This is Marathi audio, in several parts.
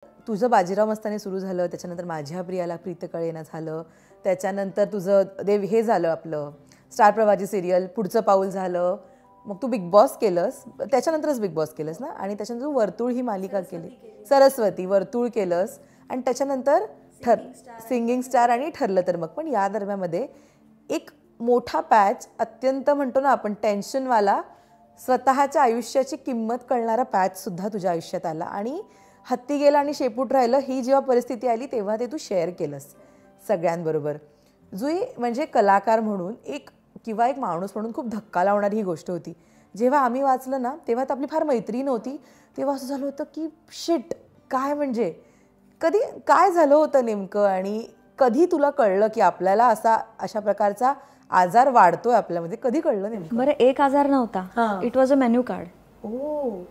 तुझं बाजीराव मस्तानी सुरू झालं, त्याच्यानंतर माझ्या प्रियाला प्रीत कळेना झालं, त्याच्यानंतर तुझं देव हे झालं आपलं स्टार प्रवाहाची सिरियल पुढचं पाऊल झालं, मग तू बिग बॉस केलंस, त्याच्यानंतरच बिग बॉस केलंस ना, आणि त्याच्यानंतर तू वर्तुळ ही मालिका केली, सरस्वती वर्तुळ केलंस, आणि त्याच्यानंतर सिंगिंग स्टार आणि ठरलं तर मग. पण या दरम्यानमध्ये एक मोठा पॅच, अत्यंत म्हणतो ना आपण टेन्शनवाला, स्वतःच्या आयुष्याची किंमत कळणारा पॅचसुद्धा तुझ्या आयुष्यात आला, आणि हत्ती गेला आणि शेपूट राहिलं ही जेव्हा परिस्थिती आली तेव्हा ते तू शेअर केलंस सगळ्यांबरोबर. जुई, म्हणजे कलाकार म्हणून एक किंवा एक माणूस म्हणून खूप धक्का लावणारी ही गोष्ट होती. जेव्हा आम्ही वाचलं ना तेव्हा तर आपली फार मैत्री नव्हती, तेव्हा असं झालं होतं की शिट, काय म्हणजे कधी काय झालं होतं नेमकं, आणि कधी तुला कळलं की आपल्याला अशा प्रकारचा आजार वाढतोय आपल्यामध्ये, कधी कळलं नेमकं? बरं, एक आजार नव्हता, it was a menu card.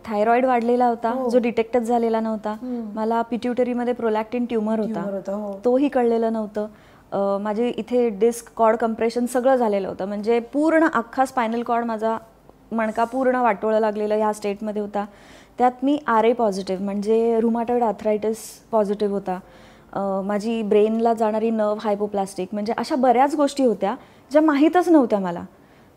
Thyroid वाढलेला होता, जो डिटेक्टच झालेला नव्हता. मला पिट्युटरीमध्ये प्रोलॅक्टिन ट्युमर होता, तोही कळलेलं नव्हतं. माझे इथे डिस्क कॉर्ड कंप्रेशन सगळं झालेलं होतं, म्हणजे पूर्ण अख्खा स्पायनल कॉर्ड माझा मणका पूर्ण वाटोळं लागलेलं ह्या स्टेटमध्ये होता. त्यात मी RA पॉझिटिव्ह म्हणजे रुमाटॉइड आर्थरायटिस पॉझिटिव्ह होता. माझी ब्रेनला जाणारी नर्व हायपोप्लास्टिक, म्हणजे अशा बऱ्याच गोष्टी होत्या ज्या माहीतच नव्हत्या मला.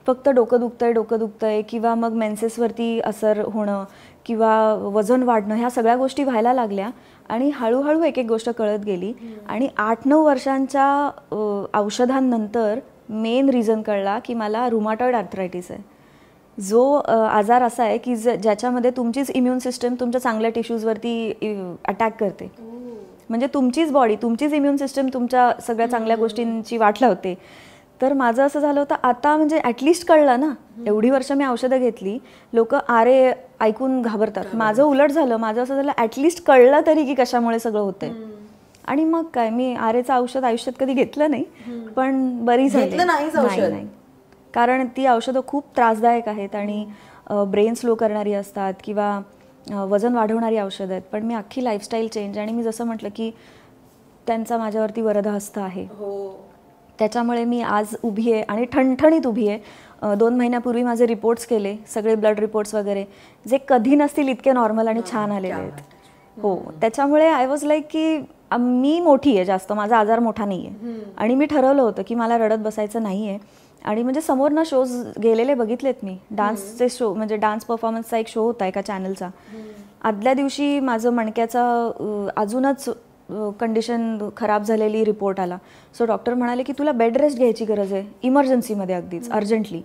फक्त डोकं दुखतंय किंवा मग मेन्सेसवरती असर होणं किंवा वजन वाढणं, ह्या सगळ्या गोष्टी व्हायला लागल्या, आणि हळूहळू एक एक गोष्ट कळत गेली. आणि 8-9 वर्षांच्या औषधांनंतर मेन रिझन कळला की मला रुमाटॉइड आर्थरायटिस आहे, जो आजार असा आहे की ज्याच्यामध्ये तुमचीच इम्युन सिस्टम तुमच्या चांगल्या टिश्यूजवरती अटॅक करते. म्हणजे तुमचीच बॉडी, तुमचीच इम्युन सिस्टम तुमच्या सगळ्या चांगल्या गोष्टींची वाट लावते. तर माझं असं झालं होतं, आता म्हणजे ॲटलिस्ट कळलं ना, एवढी वर्ष मी औषधं घेतली, लोक RA ऐकून घाबरतात, माझं उलट झालं. माझं असं झालं ॲटलिस्ट कळलं तरी की कशामुळे सगळं होतंय. आणि मग काय, मी RAचं औषध आयुष्यात कधी घेतलं नाही, पण बरी झाली. नाही, कारण ती औषधं खूप त्रासदायक आहेत आणि ब्रेन स्लो करणारी असतात किंवा वजन वाढवणारी औषधं आहेत. पण मी अख्खी लाईफस्टाईल चेंज, आणि मी जसं म्हटलं की त्यांचा माझ्यावरती वरदहस्त आहे, त्याच्यामुळे मी आज उभी आहे आणि ठणठणीत उभी आहे. 2 महिन्यापूर्वी माझे रिपोर्ट्स केले, सगळे ब्लड रिपोर्ट्स वगैरे, जे कधी नसतील इतके नॉर्मल आणि छान आलेले आहेत. हो, त्याच्यामुळे आय वॉज लाईक की मी मोठी आहे जास्त, माझा आजार मोठा नाही आहे. आणि मी ठरवलं होतं की मला रडत बसायचं नाही आहे. आणि म्हणजे समोरनं शोज गेलेले बघितलेत मी, डान्सचे शो, म्हणजे डान्स परफॉर्मन्सचा एक शो होता एका चॅनलचा. आदल्या दिवशी माझं मणक्याचा अजूनच कंडिशन खराब झालेली रिपोर्ट आला. सो डॉक्टर म्हणाले की तुला बेड रेस्ट घ्यायची गरज आहे, इमर्जन्सीमध्ये अगदीच अर्जंटली,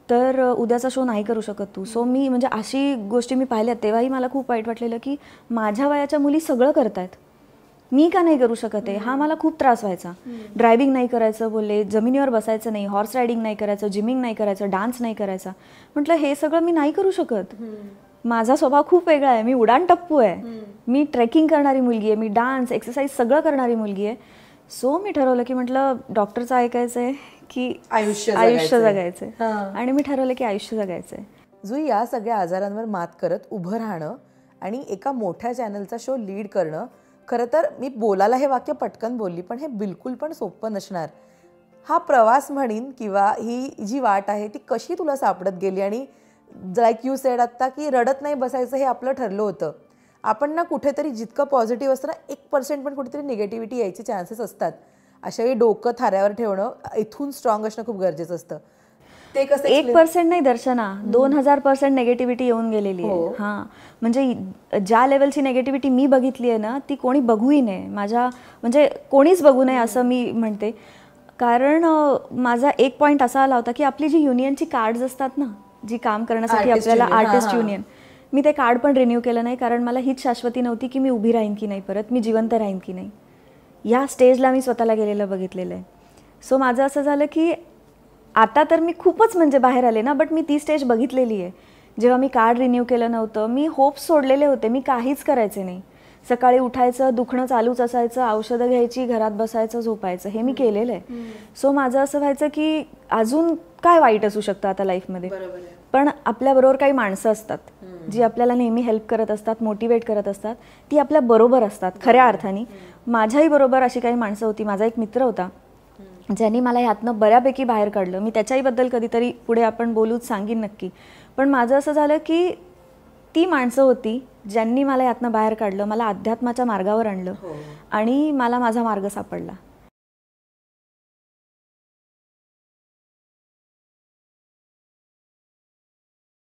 तर उद्याचा शो नाही करू शकत तू. सो मी म्हणजे अशी गोष्टी मी पाहिल्यात, तेव्हाही मला खूप वाईट वाटलेलं की माझ्या वयाच्या मुली सगळं करतायत, मी का नाही करू शकत आहे. हा मला खूप त्रास व्हायचा. ड्रायव्हिंग नाही करायचं बोलले, जमिनीवर बसायचं नाही, हॉर्स रायडिंग नाही करायचं, जिमिंग नाही करायचं, डान्स नाही करायचा. म्हटलं हे सगळं मी नाही करू शकत, माझा स्वभाव खूप वेगळा आहे, मी उडाण टप्पू आहे, मी ट्रेकिंग करणारी मुलगी आहे, मी डान्स एक्सरसाइज सगळं करणारी मुलगी आहे. सो मी ठरवलं की म्हटलं डॉक्टरचं ऐकायचं आहे की आयुष्य जगायचं आहे, आणि मी ठरवलं की आयुष्य जगायचं आहे. जुई, या सगळ्या आजारांवर मात करत उभं राहणं आणि एका मोठ्या चॅनलचा शो लीड करणं, खरं तर मी बोलायला हे वाक्य पटकन बोलली, पण हे बिलकुल पण सोपं नसणार. हा प्रवास म्हणीन किंवा ही जी वाट आहे ती कशी तुला सापडत गेली? आणि लाईक यू सेड आत्ता की रडत नाही बसायचं हे आपलं ठरलं होतं. आपण ना कुठेतरी जितकं पॉझिटिव्ह असतं ना, 1% पण कुठेतरी निगेटिव्हिटी यायचे चान्सेस असतात. अशावेळी डोकं थाऱ्यावर ठेवणं, इथून स्ट्रॉंग असणं खूप गरजेचं असतं. ते कसं 1% नाही दर्शना, 2000% नेगेटिव्हिटी येऊन गेलेली आहे. हां, म्हणजे ज्या लेवलची नेगेटिव्हिटी मी बघितली आहे ना, ती कोणी बघूही नये, माझ्या म्हणजे कोणीच बघू नये असं मी म्हणते. कारण माझा एक पॉईंट असा आला होता की आपली जी युनियनची कार्ड्स असतात ना, जी काम करण्यासाठी आपल्याला आर्टिस्ट युनियन, मी ते कार्ड पण रिन्यू केलं नाही, कारण मला हीच शाश्वती नव्हती की मी उभी राहीन की नाही, परत मी जिवंत राहीन की नाही. या स्टेजला मी स्वतःला गेलेलं बघितलेलं आहे. सो माझं असं झालं की आता तर मी खूपच म्हणजे बाहेर आले ना, बट मी ती स्टेज बघितलेली आहे. जेव्हा मी कार्ड रिन्यू केलं नव्हतं, मी होप्स सोडलेले होते, मी काहीच करायचे नाही. सकाळी उठायचं, दुखणं चालूच असायचं, औषधं घ्यायची, घरात बसायचं, झोपायचं, हे मी केलेलं आहे. सो माझं असं व्हायचं की अजून काय वाईट असू शकतं आता लाईफमध्ये. पण आपल्याबरोबर काही माणसं असतात जी आपल्याला नेहमी हेल्प करत असतात, मोटिवेट करत असतात, ती आपल्या बरोबर असतात खऱ्या अर्थाने. माझ्याही बरोबर अशी काही माणसं होती. माझा एक मित्र होता ज्यांनी मला ह्यातनं बऱ्यापैकी बाहेर काढलं. मी त्याच्याहीबद्दल कधीतरी पुढे आपण बोलूच, सांगीन नक्की. पण माझं असं झालं की ती माणसं होती ज्यांनी मला यातनं बाहेर काढलं, मला अध्यात्माच्या मार्गावर आणलं आणि मला माझा मार्ग सापडला.